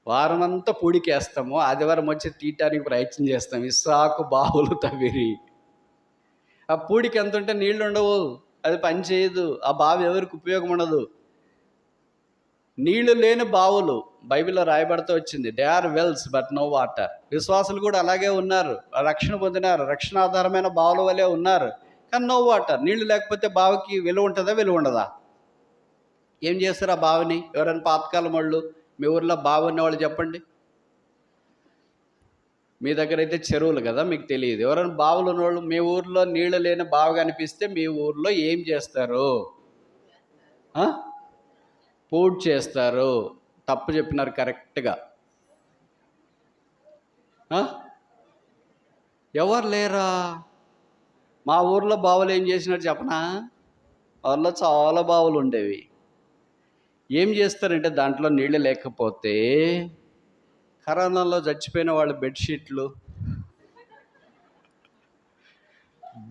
వారమంతా పూడికేస్తాము, ఆదివారం వచ్చి తీయటానికి ప్రయత్నం చేస్తాం. ఇస్సాకు బావులు తవ్విరి. ఆ పూడికి ఎంత ఉంటే నీళ్ళు ఉండవు, అది పని చేయదు, ఆ బావి ఎవరికి ఉపయోగం ఉండదు. నీళ్లు లేని బావులు బైబిల్లో రాయబడుతూ వచ్చింది, they are wells but no water. విశ్వాసులు కూడా అలాగే ఉన్నారు, రక్షణ పొందినారు, రక్షణ ఆధారమైన బావుల వలె ఉన్నారు, కానీ నో వాటర్. నీళ్లు లేకపోతే బావికి విలువ ఉంటుందా, విలువ ఉండదా? ఏం చేస్తారు ఆ బావిని? ఎవరైనా పాతకాలం వాళ్ళు మీ ఊర్లో బావి ఉన్నవాళ్ళు చెప్పండి. మీ దగ్గర అయితే చెరువులు కదా, మీకు తెలియదు. ఎవరైనా బావులు ఉన్నవాళ్ళు, మీ ఊర్లో నీళ్లు లేని బావి కనిపిస్తే మీ ఊర్లో ఏం చేస్తారు? పూడ్ చేస్తారు. తప్పు చెప్పినారు కరెక్ట్గా. ఎవరు లేరా? మా ఊర్లో బావులు ఏం చేసినట్టు చెప్పనా? ఊర్లో చాలా బావులు ఉండేవి. ఏం చేస్తారంటే దాంట్లో నీళ్ళు లేకపోతే కరోనాలో చచ్చిపోయిన వాళ్ళ బెడ్షీట్లు,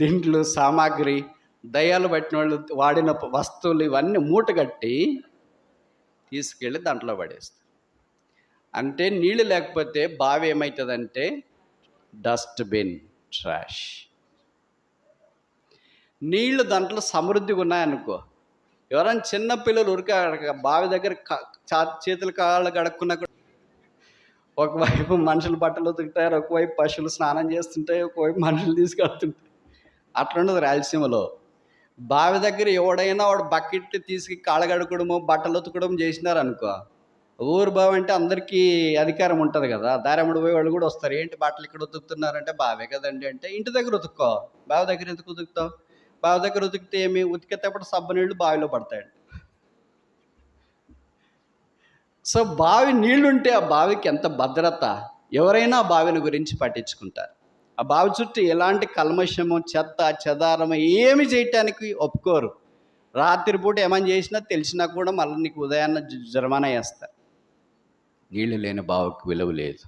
దిండ్లు, సామాగ్రి, దయ్యాలు పట్టిన వాళ్ళు వాడిన వస్తువులు ఇవన్నీ మూటగట్టి తీసుకెళ్ళి దాంట్లో పడేస్తారు. అంటే నీళ్ళు లేకపోతే బావి ఏమవుతుందంటే డస్ట్బిన్, ట్రాష్. నీళ్లు దాంట్లో సమృద్ధిగా ఉన్నాయనుకో, ఎవరైనా చిన్న పిల్లలు ఉరిక బావి దగ్గర చేతులు కాళ్ళు కడుక్కున్నా కూడా, ఒకవైపు మనుషులు బట్టలు ఉతుకుతారు, ఒకవైపు పశువులు స్నానం చేస్తుంటాయి, ఒకవైపు మనుషులు తీసుకెళ్తుంటాయి. అట్లుండదు రాయలసీమలో. బావి దగ్గర ఎవడైనా వాడు బకెట్ తీసుకు కాళ్ళ కడుకోవడము, బట్టలు ఉతకడం చేసినారనుకో, ఊరు బావి అంటే అందరికీ అధికారం ఉంటుంది కదా. దారెమ్మడి పోయి వాళ్ళు కూడా వస్తారు. ఏంటి బట్టలు ఇక్కడ ఉతుకుతున్నారంటే బావే కదండి అంటే, ఇంటి దగ్గర ఉతుక్కో, బావి దగ్గర ఎందుకు ఉతుకుతావు? బావి దగ్గర ఉతికితే ఏమి, ఉతికేటప్పుడు సబ్బు నీళ్ళు బావిలో పడతాయండి. సో బావి నీళ్లుంటే ఆ బావికి ఎంత భద్రత. ఎవరైనా ఆ బావిని గురించి పట్టించుకుంటారు. ఆ బావి చుట్టూ ఎలాంటి కల్మషము, చెత్త చెదారము ఏమి చేయటానికి ఒప్పుకోరు. రాత్రిపూట ఏమని చేసినా తెలిసినా కూడా మళ్ళీ నీకు ఉదయాన్న జుర్మానా వేస్తారు. నీళ్లు లేని బావికి విలువ లేదు.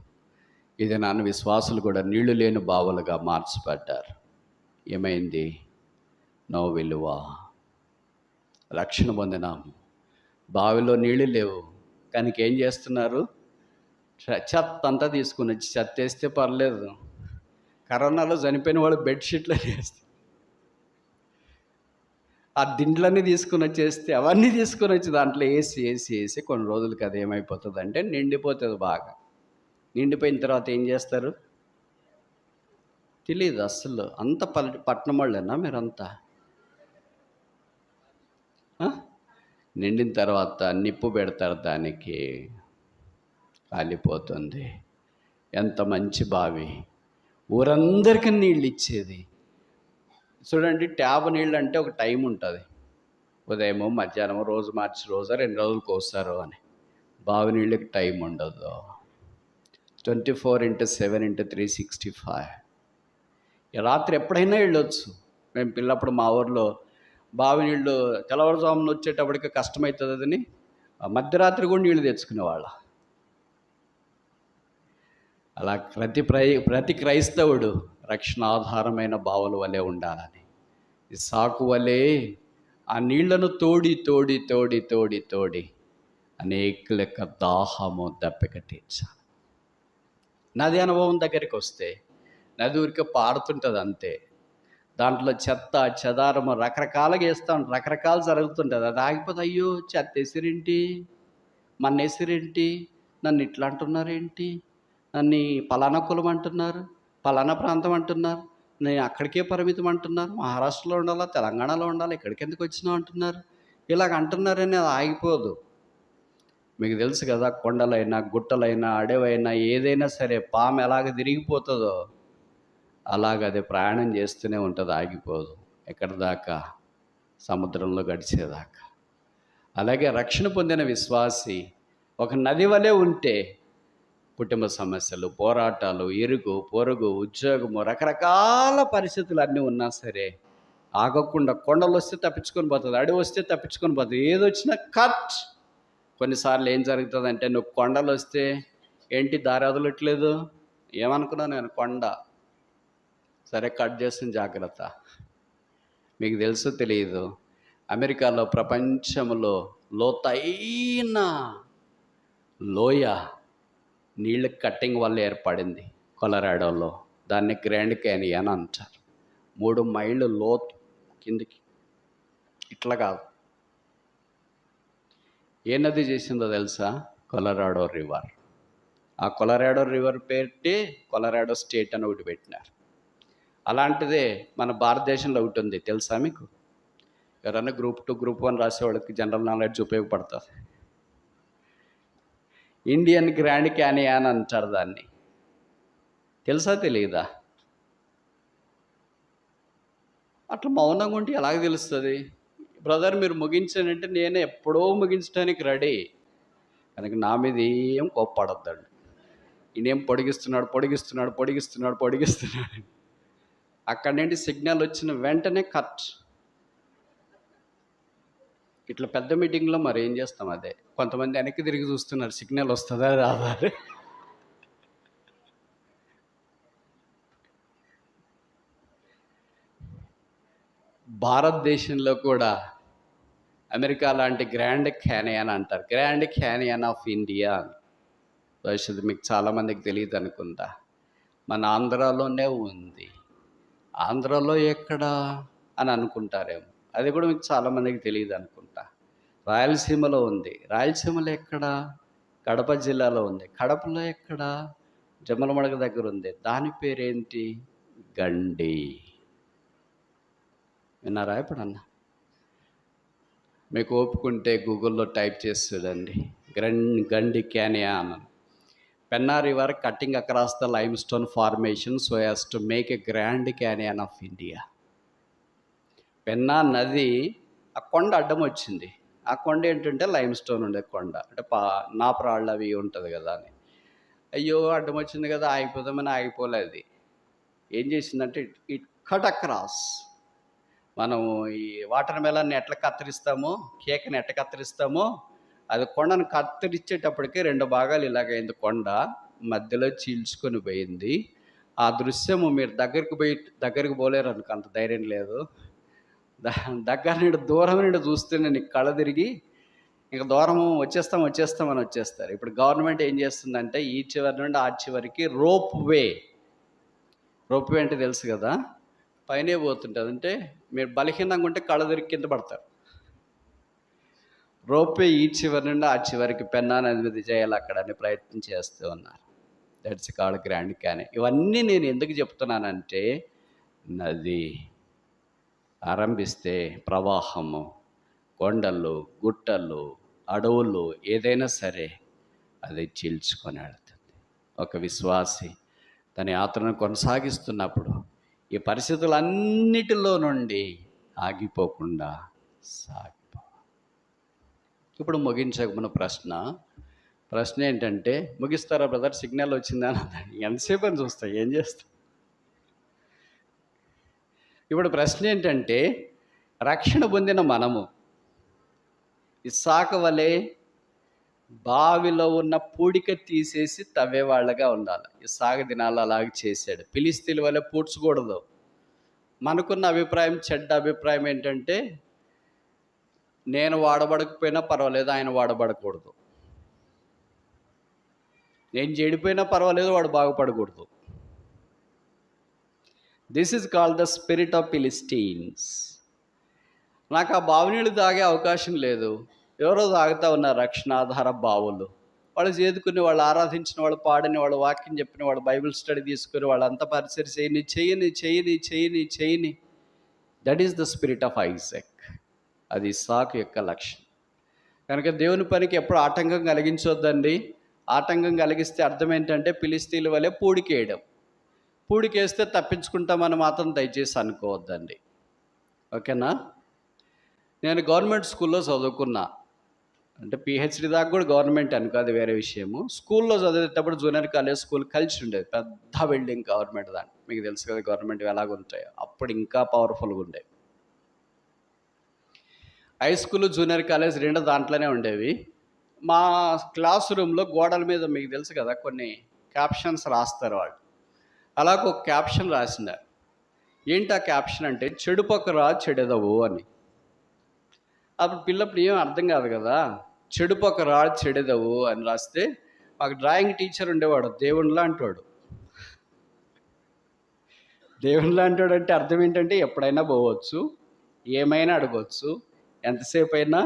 ఇది నాన్న విశ్వాసులు కూడా నీళ్లు లేని బావులుగా మార్చబడ్డారు. ఏమైంది? నో విలువ. రక్షణ పొందినాము, బావిలో నీళ్ళు లేవు, కానీ ఏం చేస్తున్నారు? చెత్త అంతా తీసుకుని వచ్చి, చెత్త వేస్తే పర్లేదు, కరోనాలో చనిపోయిన వాళ్ళు బెడ్షీట్లు వేస్తే, ఆ దిండ్లన్నీ తీసుకుని వచ్చేస్తే, అవన్నీ తీసుకుని వచ్చి దాంట్లో వేసి కొన్ని రోజులకి అది ఏమైపోతుంది అంటే నిండిపోతుంది. బాగా నిండిపోయిన తర్వాత ఏం చేస్తారు తెలియదు అస్సలు. అంత పట్టణం వాళ్ళేనా మీరంతా? నిండిన తర్వాత నిప్పు పెడతారు, దానికి కాలిపోతుంది. ఎంత మంచి బావి, ఊరందరికీ నీళ్ళు ఇచ్చేది. చూడండి, ట్యాబ్ నీళ్ళు అంటే ఒక టైం ఉంటుంది, ఉదయము మధ్యాహ్నము, రోజు మార్చి రోజు 2 రోజులకు వస్తారు అని. బావి నీళ్ళకి టైం ఉండదు. 24/7/365. రాత్రి ఎప్పుడైనా వెళ్ళొచ్చు. మేము పిల్లప్పుడు మా ఊర్లో బావి నీళ్ళు తెల్లవారుజామున వచ్చేటప్పటికి కష్టమవుతుందని మధ్యరాత్రి కూడా నీళ్ళు తెచ్చుకునేవాళ్ళ. అలా ప్రతి క్రైస్తవుడు రక్షణాధారమైన బావుల వలె ఉండాలని, ఇస్సాకు వలె ఆ నీళ్లను తోడి అనేకుల యొక్క దాహము దప్పిక తీర్చాలి. నది అనుభవం దగ్గరికి వస్తే నది ఊరికే పారుతుంటుంది అంతే. దాంట్లో చెత్త చెదారము రకరకాలుగా వేస్తూ ఉంటారు, రకరకాలు జరుగుతుంటుంది. అది ఆగిపోతే అయ్యో చెత్త వేసిరేంటి, మన వేసిరేంటి, నన్ను ఇట్లా అంటున్నారేంటి, నన్ను పలానా కులం అంటున్నారు, పలానా ప్రాంతం అంటున్నారు, నేను అక్కడికే పరిమితం అంటున్నారు, మహారాష్ట్రలో ఉండాలా, తెలంగాణలో ఉండాలి, ఇక్కడికి ఎందుకు వచ్చినావు అంటున్నారు, ఇలాగ అంటున్నారని అది ఆగిపోదు. మీకు తెలుసు కదా, కొండలైనా గుట్టలైనా అడవైనా ఏదైనా సరే పాము ఎలాగ తిరిగిపోతుందో అలాగ అది ప్రయాణం చేస్తూనే ఉంటుంది, ఆగిపోదు. ఎక్కడి దాకా? సముద్రంలో గడిచేదాకా. అలాగే రక్షణ పొందిన విశ్వాసి ఒక నది వలె ఉంటే కుటుంబ సమస్యలు, పోరాటాలు, ఇరుగు పొరుగు, ఉద్యోగము, రకరకాల పరిస్థితులు అన్నీ ఉన్నా సరే ఆగకుండా, కొండలు వస్తే తప్పించుకొని పోతుంది, అడవి వస్తే తప్పించుకొని పోతుంది, ఏదొచ్చినా కట్. కొన్నిసార్లు ఏం జరుగుతుందంటే, నువ్వు కొండలు వస్తే ఏంటి దారి వదలట్లేదు, ఏమనుకున్నావు నేను కొండ, సరే కట్ చేస్తుంది, జాగ్రత్త. మీకు తెలుసు తెలియదు, అమెరికాలో ప్రపంచంలో లోతైన లోయ నీళ్ళ కట్టింగ్ వల్ల ఏర్పడింది కొలరాడోలో. దాన్ని గ్రాండ్ క్యానియన్ అంటారు. 3 మైళ్ళు లోతు కిందికి, ఇట్లా కాదు. ఏ నది చేసిందో తెలుసా? Colorado river. ఆ కొలరాడో రివర్ పెట్టి కొలరాడో స్టేట్ అని ఒకటి పెట్టినారు. అలాంటిదే మన భారతదేశంలో ఒకటి ఉంది, తెలుసా మీకు? ఎవరైనా గ్రూప్ 2 గ్రూప్ 1 రాసేవాళ్ళకి జనరల్ నాలెడ్జ్ ఉపయోగపడుతుంది. ఇండియన్ గ్రాండ్ క్యానియన్ అంటారు దాన్ని. తెలుసా తెలియదా? అట్లా మౌనంగా ఉంటే ఎలాగ తెలుస్తుంది? బ్రదర్ మీరు ముగించానంటే నేను ఎప్పుడో ముగించడానికి రెడీ. కనుక నా మీద ఏం కోప్పడద్దండి. ఈయనేం పొడిగిస్తున్నాడు పొడిగిస్తున్నాడు పొడిగిస్తున్నాడు పొడిగిస్తున్నాడు. అక్కడి నుండి సిగ్నల్ వచ్చిన వెంటనే కట్. ఇట్లా పెద్ద మీటింగ్లో మరి ఏం చేస్తాం? అదే కొంతమంది వెనక్కి తిరిగి చూస్తున్నారు, సిగ్నల్ వస్తుందా రాదా. భారతదేశంలో కూడా అమెరికా లాంటి గ్రాండ్ క్యానియన్ అంటారు, గ్రాండ్ క్యానియన్ ఆఫ్ ఇండియా. భవిష్యత్తు మీకు చాలామందికి తెలియదు అనుకుంటా. మన ఆంధ్రాలోనే ఉంది. ఆంధ్రాలో ఎక్కడా అని అనుకుంటారేమో, అది కూడా మీకు చాలామందికి తెలియదు అనుకుంటా. రాయలసీమలో ఉంది. రాయలసీమలో ఎక్కడా? కడప జిల్లాలో ఉంది. కడపలో ఎక్కడా? జమ్మలమడగ దగ్గర ఉంది. దాని పేరేంటి? గండి. విన్నారా ఎప్పుడన్నా? మీకు ఓపుకుంటే గూగుల్లో టైప్ చేసి చూడండి, గండి canyon. Penna river cutting across the lime stone formation so as to make a grand canyon of India. Penna నది ఆ కొండ అడ్డం వచ్చింది. ఆ కొండ ఏంటంటే లైమ్ స్టోన్ ఉండే కొండ, అంటే నాపరాళ్ళు అవి ఉంటుంది కదా అని. అయ్యో అడ్డం వచ్చింది కదా ఆగిపోదామని ఆగిపోలేదు. ఏం చేసిందంటే ఇట్ కట్ అక్రాస్. మనం ఈ వాటర్ మెలన్ని ఎట్లా కత్తిరిస్తామో, కేకని ఎట్లా కత్తిరిస్తామో, అది కొండను కత్తిరించేటప్పటికి 2 భాగాలు ఇలాగైంది. కొండ మధ్యలో చీల్చుకొని పోయింది. ఆ దృశ్యము మీరు దగ్గరికి పోలేరు అనుకో, అంత ధైర్యం లేదు. దగ్గర నుండి దూరం నుండి చూస్తేనే నీకు కళ్ళ తిరిగి ఇంకా దూరం వచ్చేస్తామని వచ్చేస్తారు. ఇప్పుడు గవర్నమెంట్ ఏం చేస్తుందంటే ఈ చివరి నుండి ఆ చివరికి రోప్ వే అంటే తెలుసు కదా, పైనే పోతుంటుంది. అంటే మీరు బలహీనంగా ఉంటే కళ్ళ తిరిగి కింద పడతారు. రోపే ఈ చివరి నుండి ఆ చివరికి పెన్నా నది మీద చేయాలి అక్కడ అని ప్రయత్నం చేస్తూ ఉన్నారు. That's called grand canyon. ఇవన్నీ నేను ఎందుకు చెప్తున్నానంటే, నది ఆరంభిస్తే ప్రవాహము, కొండలు, గుట్టలు, అడవులు ఏదైనా సరే అది చీల్చుకొని వెళ్తుంది. ఒక విశ్వాసి తన యాత్రను కొనసాగిస్తున్నప్పుడు ఈ పరిస్థితులన్నిటిలో నుండి ఆగిపోకుండా సాగిపో. ఇప్పుడు ముగించక ప్రశ్న ఏంటంటే, ముగిస్తారా బ్రదర్, సిగ్నల్ వచ్చిందా అని. ఎంతసేపు అని చూస్తా, ఏం చేస్తా. ఇప్పుడు ప్రశ్న ఏంటంటే, రక్షణ పొందిన మనము ఇస్సాకు వలె బావిలో ఉన్న పూడిక తీసేసి తవ్వేవాళ్ళగా ఉండాలి. ఇస్సాకు దినాలు అలాగే చేశాడు. ఫిలిస్తీయుల వలె పూడ్చకూడదు. మనకున్న అభిప్రాయం, చెడ్డ అభిప్రాయం ఏంటంటే, నేను వాడబడకపోయినా పర్వాలేదు, ఆయన వాడబడకూడదు. నేను చెడిపోయినా పర్వాలేదు, వాడు బాగుపడకూడదు. This is called the spirit of Philistines. నాకు ఆ బావినీళ్ళు తాగే అవకాశం లేదు, ఎవరో తాగుతూ ఉన్నారు రక్షణాధార బావులు. వాళ్ళు చేదుకుని, వాళ్ళు ఆరాధించిన, వాళ్ళు పాడిన, వాళ్ళు వాక్యం చెప్పిన, వాళ్ళు బైబిల్ స్టడీ తీసుకుని, వాళ్ళంతా పరిచయం చేయని. That is the spirit of Isaac. అది ఇస్సాకు యొక్క లక్షణం. కనుక దేవుని పనికి ఎప్పుడు ఆటంకం కలిగించొద్దండి. ఆటంకం కలిగిస్తే అర్థం ఏంటంటే, ఫిలిస్తీయుల వలె పూడికేయడం. పూడికేస్తే తప్పించుకుంటామని మాత్రం దయచేసి అనుకోవద్దండి. ఓకేనా? నేను గవర్నమెంట్ స్కూల్లో చదువుకున్నా, అంటే పిహెచ్డి దాకా కూడా గవర్నమెంట్ అనుకో, అది వేరే విషయము. స్కూల్లో చదివేటప్పుడు జూనియర్ కాలేజ్ స్కూల్ కలిసి ఉండేది, పెద్ద బిల్డింగ్ గవర్నమెంట్ దాన్ని. మీకు తెలుసు కదా గవర్నమెంట్ ఎలాగుంటాయో, అప్పుడు ఇంకా పవర్ఫుల్గా ఉండేవి. హై స్కూల్, జూనియర్ కాలేజ్ 2 దాంట్లోనే ఉండేవి. మా క్లాస్ రూమ్లో గోడల మీద మీకు తెలుసు కదా కొన్ని క్యాప్షన్స్ రాస్తారు వాళ్ళు. అలాగ ఒక క్యాప్షన్ రాసినారు. ఏంటి ఆ క్యాప్షన్ అంటే, చెడుపక్కరా చెడెదవు అని. అప్పుడు పిల్లప్పుడు ఏం అర్థం కాదు కదా, చెడుపక్కరా చెడెదవు అని రాస్తే, మాకు డ్రాయింగ్ టీచర్ ఉండేవాడు, దేవునిలా అంటాడు. దేవునిలా అంటాడు అంటే అర్థం ఏంటంటే, ఎప్పుడైనా పోవచ్చు, ఏమైనా అడగవచ్చు, ఎంతసేపు అయినా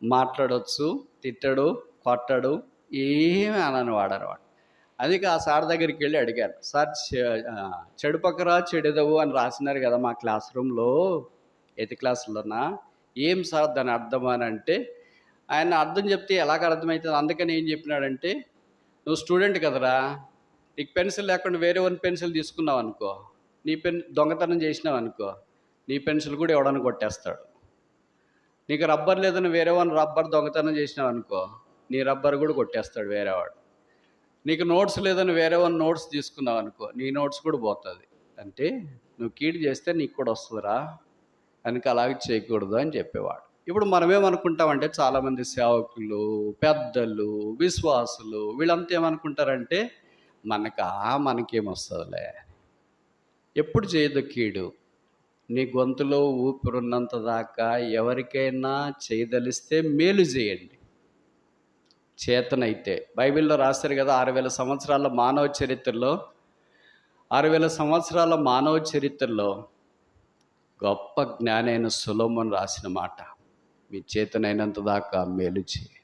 మాట్లాడవచ్చు, తిట్టడు, కొట్టడు, ఏమి అనని వాడనవాడు. అందుకే ఆ సార్ దగ్గరికి వెళ్ళి అడిగాను, సార్ చెడుపక్కరా చెడెదవు అని రాసినారు కదా మా క్లాస్ రూమ్లో, 8th క్లాస్లోనా, ఏం సార్ దాని అర్థం అని అంటే, ఆయన అర్థం చెప్తే ఎలాగ అర్థమవుతుంది? అందుకని ఏం చెప్పినాడంటే, నువ్వు స్టూడెంట్ కదరా, నీకు పెన్సిల్ లేకుండా వేరే వన్ పెన్సిల్ తీసుకున్నావు అనుకో, నీ దొంగతనం చేసినావు అనుకో, నీ పెన్సిల్ కూడా ఎవడన్నా కొట్టేస్తాడు. నీకు రబ్బర్ లేదని వేరే వన్ రబ్బర్ దొంగతనం చేసినావు అనుకో, నీ రబ్బర్ కూడా కొట్టేస్తాడు వేరేవాడు. నీకు నోట్స్ లేదని వేరే వన్ నోట్స్ తీసుకున్నావు అనుకో, నీ నోట్స్ కూడా పోతుంది. అంటే నువ్వు కీడు చేస్తే నీకు కూడా వస్తుందిరా, కనుక అలాగే చేయకూడదు అని చెప్పేవాడు. ఇప్పుడు మనమేమనుకుంటామంటే, చాలామంది సేవకులు, పెద్దలు, విశ్వాసులు వీళ్ళంతా ఏమనుకుంటారంటే, మనకేమొస్తుందిలే, ఎప్పుడు చేయదు కీడు. నీ గొంతులో ఊపిరున్నంత దాకా ఎవరికైనా చేయదలిస్తే మేలు చేయండి, చేతనైతే. బైబిల్లో రాశారు కదా, 6000 సంవత్సరాల మానవ చరిత్రలో 6000 సంవత్సరాల మానవ చరిత్రలో గొప్ప జ్ఞానైన సొలొమోను రాసిన మాట, మీ చేతనైనంత దాకా మేలు చేయండి.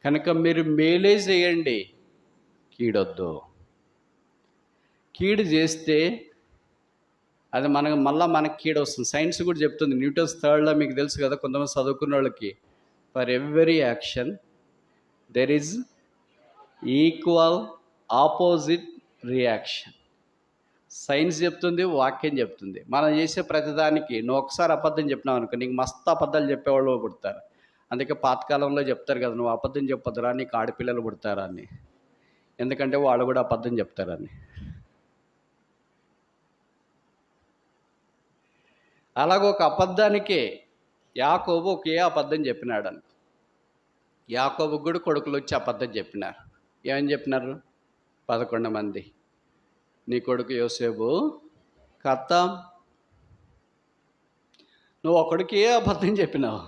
కనుక మీరు మేలే చేయండి, కీడొద్దు. కీడు చేస్తే అది మనకి కీడు వస్తుంది. సైన్స్ కూడా చెప్తుంది, న్యూటన్స్ థర్డ్ లా మీకు తెలుసు కదా, కొంతమంది చదువుకున్న వాళ్ళకి, for every action there is equal opposite reaction. Science చెప్తుంది, వాక్యం చెప్తుంది. మనం చేసే ప్రతిదానికి నువ్వు ఒకసారి అబద్ధం చెప్పినావు అనుకో, నీకు మస్తు అబద్ధాలు చెప్పేవాళ్ళు పుడతారు. అందుకే పాతకాలంలో చెప్తారు కదా, నువ్వు అబద్ధం చెప్పొద్దురా, నీకు ఆడపిల్లలు పుడతారా అని. ఎందుకంటే వాళ్ళు కూడా అబద్ధం చెప్తారని. అలాగ ఒక అబద్ధానికే యాకోబు ఒకే అబద్ధం చెప్పినాడని. యాకోబుకు కూడా కొడుకులు వచ్చి అబద్ధం చెప్పినారు. ఏమని చెప్పినారు? 11 మంది. నీ కొడుకు యోసేపు ఖతం. నువ్వు ఒకడికి ఏ అబద్ధం చెప్పినావు,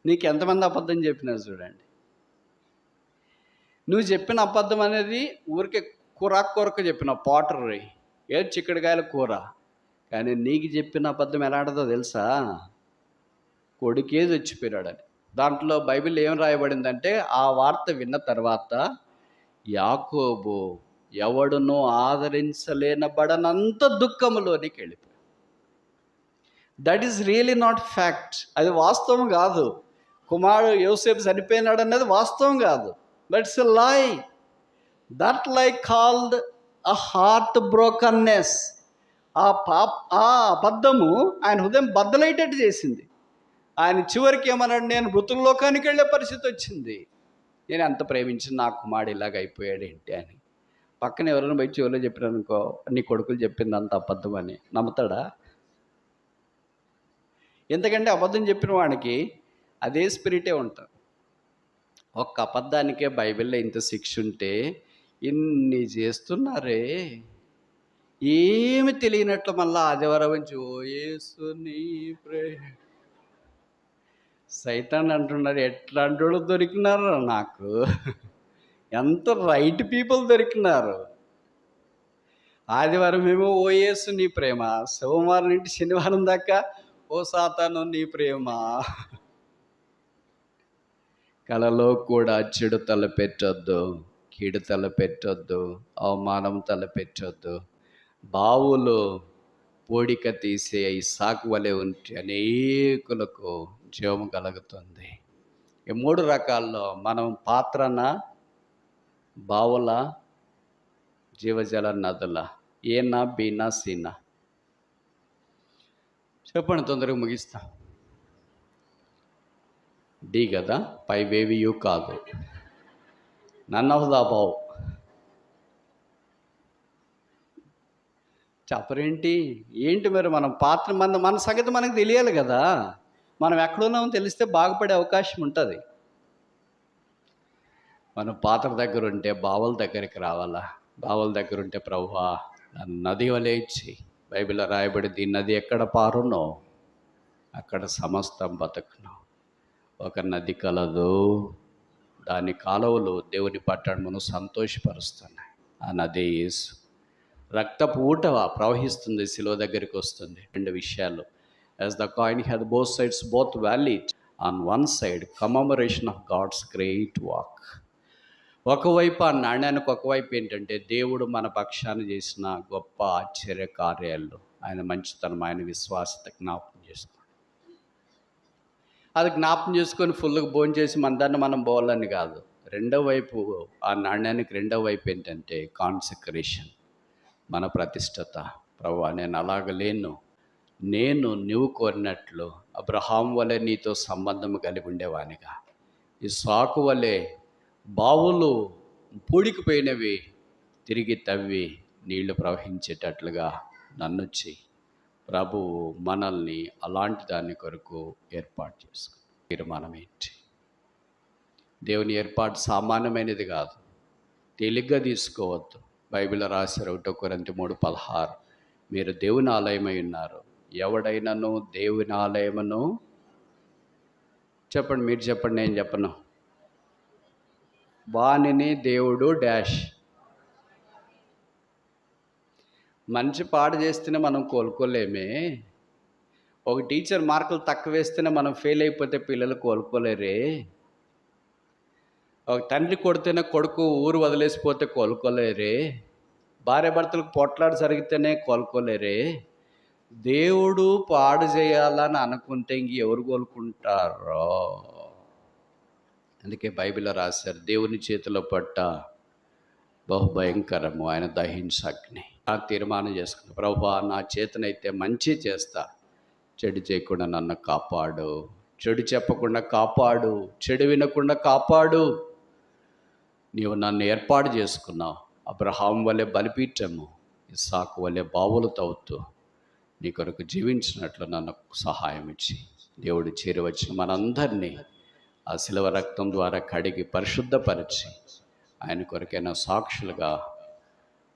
నీకు ఎంతమంది అబద్ధం చెప్పినారు చూడండి. నువ్వు చెప్పిన అబద్ధం అనేది ఊరికే కూరకు చెప్పినావు, పాటరీ ఏ చిక్కుడుకాయల కూర. కానీ నీకు చెప్పిన అబద్ధం ఎలాంటిదో తెలుసా? కొడుకే చచ్చిపోయాడని. దాంట్లో బైబిల్ ఏం రాయబడిందంటే, ఆ వార్త విన్న తర్వాత యాకోబు ఎవడునో ఆదరించలేనబడనంత దుఃఖములోనికి వెళ్ళిపోయాడు. That is really not fact. అది వాస్తవం కాదు. కుమారుడు యోసేపు చనిపోయినాడు అన్నది వాస్తవం కాదు. దట్స్ ఎ లై. దట్ లై కాల్డ్ అ హార్ట్ బ్రోకన్నెస్. ఆ అబద్ధము ఆయన హృదయం బద్దలైటట్టు చేసింది. ఆయన చివరికి ఏమన్నాడు, నేను మృతుల్లోకానికి వెళ్ళే పరిస్థితి వచ్చింది. నేను ఎంత ప్రేమించిన నా కుమారుడు ఇలాగ అయిపోయాడు ఏంటి అని. పక్కన ఎవరైనా పోయి చెవిలో చెప్పినారనుకో, నీ కొడుకులు చెప్పింది అంత అబద్ధం అని, నమ్ముతాడా? ఎందుకంటే అబద్ధం చెప్పిన వాడికి అదే స్పిరిటే ఉంటుంది. ఒక్క అబద్ధానికే బైబిల్లో ఇంత శిక్ష ఉంటే ఇన్ని చేస్తున్నారే, ఏమి తెలియనట్లు మళ్ళీ ఆదివారం నుంచి ఓ యేసుని సైతాన్ అంటున్నారు. ఎట్లాంటి వాళ్ళు దొరికినారు నాకు, ఎంత రైట్ పీపుల్ దొరికినారు. ఆదివారం ఏమో ఓ యేసు నీ ప్రేమ, సోమవారం నుండి శనివారం దాకా ఓ సాతాను నీ ప్రేమ. కలలో కూడా చెడు తలపెట్టొద్దు, కీడు తలపెట్టొద్దు, అవమానం తలపెట్టొద్దు. బావులు పోడిక తీసే ఇస్సాకు వలె ఉంటే అనేకులకు జీవం కలుగుతుంది. ఈ 3 రకాల్లో మనం పాత్రన, బావుల, జీవజల నదుల, ఏనా బీనా సీనా? చెప్పండి, తొందరగా ముగిస్తా. డి కదా, పైవేవి యూ కాదు, నన్ ఆఫ్ ద అబౌవ్. చెప్పరేంటి? ఏంటి మరి మనం పాత్ర, మన సంగతి మనకు తెలియాలి కదా. మనం ఎక్కడున్నామో తెలిస్తే బాగుపడే అవకాశం ఉంటుంది. మనం పాత్ర దగ్గర ఉంటే బావుల దగ్గరికి రావాలా. బావుల దగ్గర ఉంటే ప్రభువా నది వలె ఇచ్చి, బైబిల్లో రాయబడింది, నది ఎక్కడ పారునో అక్కడ సమస్తం బతుకును. ఒక నది కలదు, దాని కాలువలు దేవుని పట్టణమును సంతోషపరుస్తున్నాయి. ఆ నది యేసు. రక్తపు ఊట ప్రవహిస్తుంది, శిలువ దగ్గరికి వస్తుంది. 2 విషయాలు. As the coin had both sides, both valid. On one side commemoration of God's great walk. ఒకవైపు ఆ నాణ్యానికి ఒకవైపు ఏంటంటే, దేవుడు మన పక్షాన్ని చేసిన గొప్ప ఆశ్చర్య కార్యాలు, ఆయన మంచితనం, ఆయన విశ్వాసత జ్ఞాపకం చేసుకోండి. అది జ్ఞాపం చేసుకొని ఫుల్గా భోజనం చేసి మన మనం పోవాలని కాదు. రెండో వైపు, ఆ నాణ్యానికి రెండో వైపు ఏంటంటే కాన్సక్రేషన్, మన ప్రతిష్టత. ప్రభువా, నేను అలాగ లేను, నేను నువ్వు కోరినట్లు అబ్రహాం వలె నీతో సంబంధం కలిగి ఉండేవానిగా, ఇస్సాకు వలె బావులు పూడికిపోయినవి తిరిగి తవ్వి నీళ్లు ప్రవహించేటట్లుగా నన్ను చెయ్యి. ప్రభువు మనల్ని అలాంటి దాని కొరకు ఏర్పాటు చేసుకుని తీర్మానం ఏంటి? దేవుని ఏర్పాటు సామాన్యమైనది కాదు, తేలిగ్గా తీసుకోవద్దు. బైబిల్లో రాశారు 1 కొరింథీ 3:16, మీరు దేవుని ఆలయమై ఉన్నారు, ఎవడైనాను దేవుని ఆలయమును చెప్పండి, మీరు చెప్పండి, నేను చెప్పను. వానిని దేవుడు డాష్. మంచి పాట చేస్తేనే మనం కోలుకోలేమే. ఒక టీచర్ మార్కులు తక్కువ వేస్తేనే మనం ఫెయిల్ అయిపోతే పిల్లలు కోలుకోలేరే. ఒక తండ్రి కొడితేనే కొడుకు ఊరు వదిలేసిపోతే కోలుకోలేరే. భార్య భర్తలకు పోట్లాట జరిగితేనే కోలుకోలేరే. దేవుడు పాడు చేయాలని అనుకుంటే ఇంక ఎవరు కోలుకుంటారో. అందుకే బైబిల్లో రాశారు, దేవుని చేతిలో పట్ట బహుభయంకరము ఆయన దహించగ్ని. ఆ తీర్మానం చేసుకున్నా, ప్రభువా నా చేతనైతే మంచి చేస్తా, చెడు చేయకుండా నన్ను కాపాడు, చెడు చెప్పకుండా కాపాడు, చెడు వినకుండా కాపాడు. నీవు నన్ను ఏర్పాటు చేసుకున్నావు, అబ్రహాం వలె బలిపీఠము, ఇస్సాకు వలె బావులు తవ్వుతూ నీ కొరకు జీవించినట్లు నన్ను సహాయం ఇచ్చి, దేవుడు చేరవచ్చిన మనందరినీ ఆ శిలువ రక్తం ద్వారా కడిగి పరిశుద్ధపరిచి ఆయన కొరకైనా సాక్షులుగా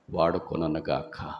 వాడుకొనుగాక.